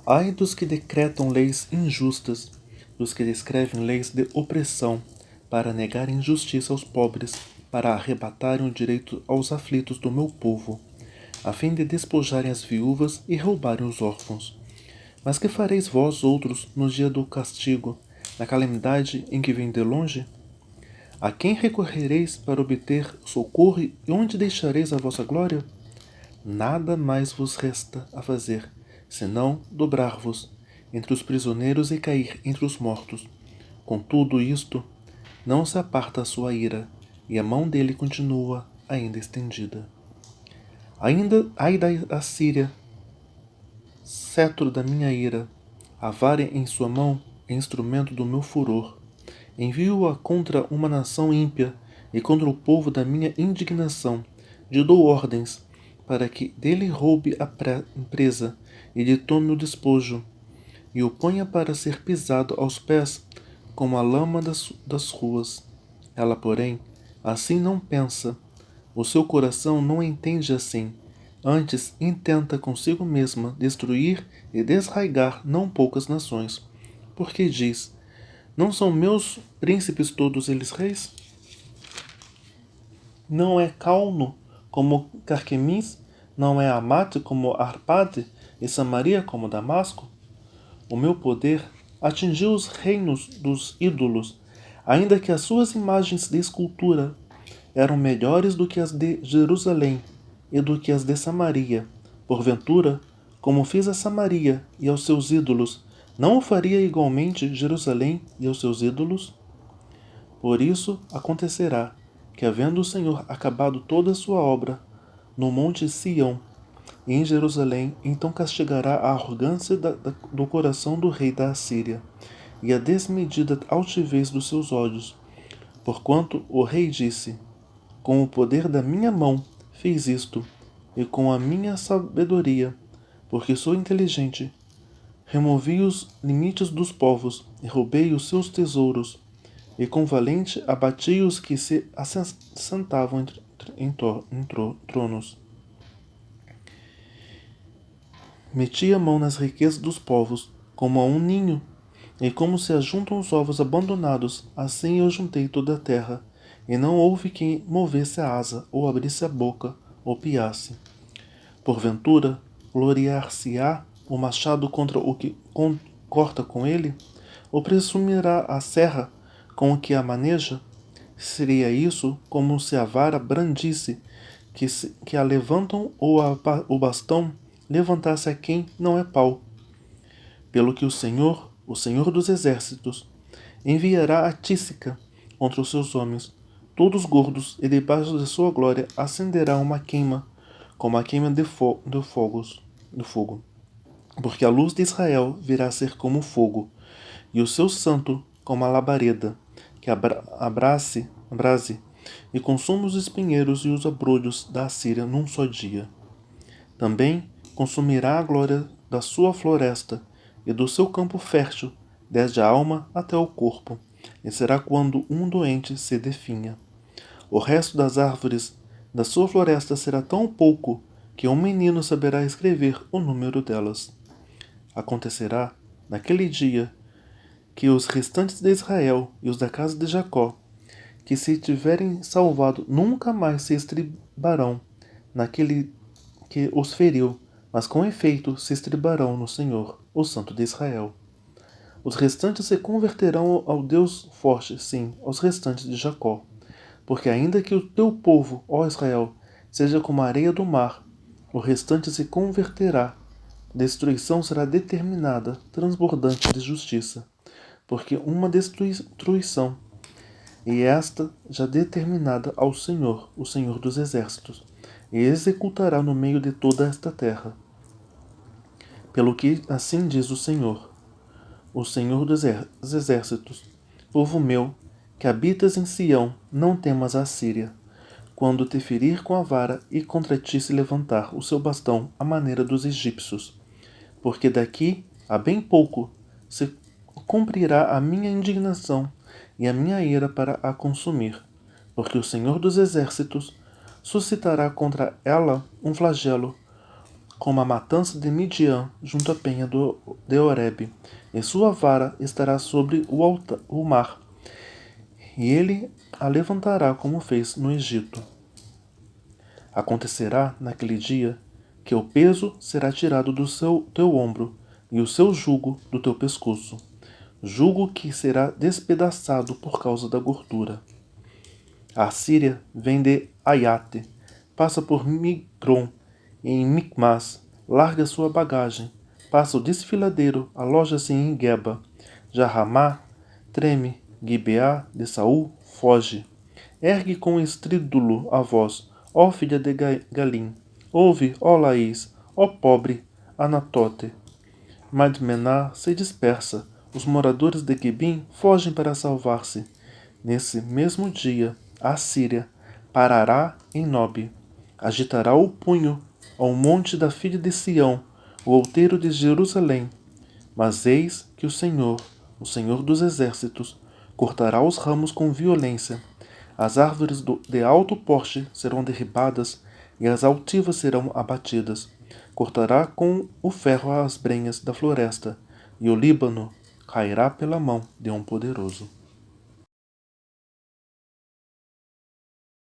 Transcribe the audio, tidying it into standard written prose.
Ai dos que decretam leis injustas, dos que escrevem leis de opressão, para negarem justiça aos pobres, para arrebatarem o direito aos aflitos do meu povo, a fim de despojarem as viúvas e roubarem os órfãos. Mas que fareis vós outros no dia do castigo, na calamidade em que vem de longe? A quem recorrereis para obter socorro e onde deixareis a vossa glória? Nada mais vos resta a fazer, senão dobrar-vos entre os prisioneiros e cair entre os mortos. Com tudo isto, não se aparta a sua ira, e a mão dele continua ainda estendida. Ainda ai da Assíria, cetro da minha ira, a vara em sua mão é instrumento do meu furor. Envio-a contra uma nação ímpia e contra o povo da minha indignação. Lhe dou ordens para que dele roube a presa e lhe tome o despojo, e o ponha para ser pisado aos pés como a lama das ruas. Ela, porém, assim não pensa. O seu coração não entende assim. Antes, intenta consigo mesma destruir e desraigar não poucas nações. Porque diz: não são meus príncipes todos eles reis? Não é Calno como Carquemis? Não é Amate como Arpade? E Samaria como Damasco? O meu poder atingiu os reinos dos ídolos, ainda que as suas imagens de escultura eram melhores do que as de Jerusalém e do que as de Samaria. Porventura, como fiz a Samaria e aos seus ídolos, não o faria igualmente Jerusalém e aos seus ídolos? Por isso acontecerá que, havendo o Senhor acabado toda a sua obra no monte Sião e em Jerusalém, então castigará a arrogância do coração do rei da Assíria e a desmedida altivez dos seus olhos, porquanto o rei disse: com o poder da minha mão fiz isto, e com a minha sabedoria, porque sou inteligente, removi os limites dos povos e roubei os seus tesouros, e com valente abati os que se assentavam em tronos. Meti a mão nas riquezas dos povos, como a um ninho, e como se ajuntam os ovos abandonados, assim eu juntei toda a terra, e não houve quem movesse a asa, ou abrisse a boca, ou piasse. Porventura, gloriar-se-á o machado contra o que corta com ele? Ou presumirá a serra com o que a maneja? Seria isso como se a vara brandisse, que a levantam, ou o bastão levantasse a quem não é pau. Pelo que o Senhor dos Exércitos, enviará a Tísica contra os seus homens, todos gordos, e debaixo de sua glória acenderá uma queima, como a queima de fogo. Porque a luz de Israel virá a ser como fogo, e o seu santo como a labareda, que abrase e consuma os espinheiros e os abrolhos da Assíria num só dia. Também consumirá a glória da sua floresta e do seu campo fértil, desde a alma até o corpo, e será quando um doente se definha. O resto das árvores da sua floresta será tão pouco que um menino saberá escrever o número delas. Acontecerá, naquele dia, que os restantes de Israel e os da casa de Jacó, que se tiverem salvado, nunca mais se estribarão naquele que os feriu, mas com efeito se estribarão no Senhor, o Santo de Israel. Os restantes se converterão ao Deus forte, sim, aos restantes de Jacó. Porque ainda que o teu povo, ó Israel, seja como a areia do mar, o restante se converterá. Destruição será determinada, transbordante de justiça. Porque uma destruição, e esta já determinada ao Senhor, o Senhor dos Exércitos, e executará no meio de toda esta terra. Pelo que assim diz o Senhor dos Exércitos: povo meu, que habitas em Sião, não temas a Síria, quando te ferir com a vara e contra ti se levantar o seu bastão à maneira dos egípcios. Porque daqui a bem pouco se cumprirá a minha indignação e a minha ira para a consumir, porque o Senhor dos Exércitos suscitará contra ela um flagelo, como a matança de Midian junto à penha de Horebe, e sua vara estará sobre o mar, e ele a levantará como fez no Egito. Acontecerá naquele dia que o peso será tirado do teu ombro e o seu jugo do teu pescoço, jugo que será despedaçado por causa da gordura. A Síria vem de Aiate, passa por Migron e em Micmas, larga sua bagagem, passa o desfiladeiro, aloja-se em Geba. Já Ramá treme, Gibeá de Saul foge. Ergue com estrídulo a voz, ó filha de Galim. Ouve, ó Laís, ó pobre Anatote. Madmená se dispersa, os moradores de Gebim fogem para salvar-se. Nesse mesmo dia, a Síria parará em Nob, agitará o punho ao monte da filha de Sião, o outeiro de Jerusalém. Mas eis que o Senhor dos exércitos, cortará os ramos com violência. As árvores de alto porte serão derribadas e as altivas serão abatidas. Cortará com o ferro as brenhas da floresta, e o Líbano cairá pela mão de um poderoso.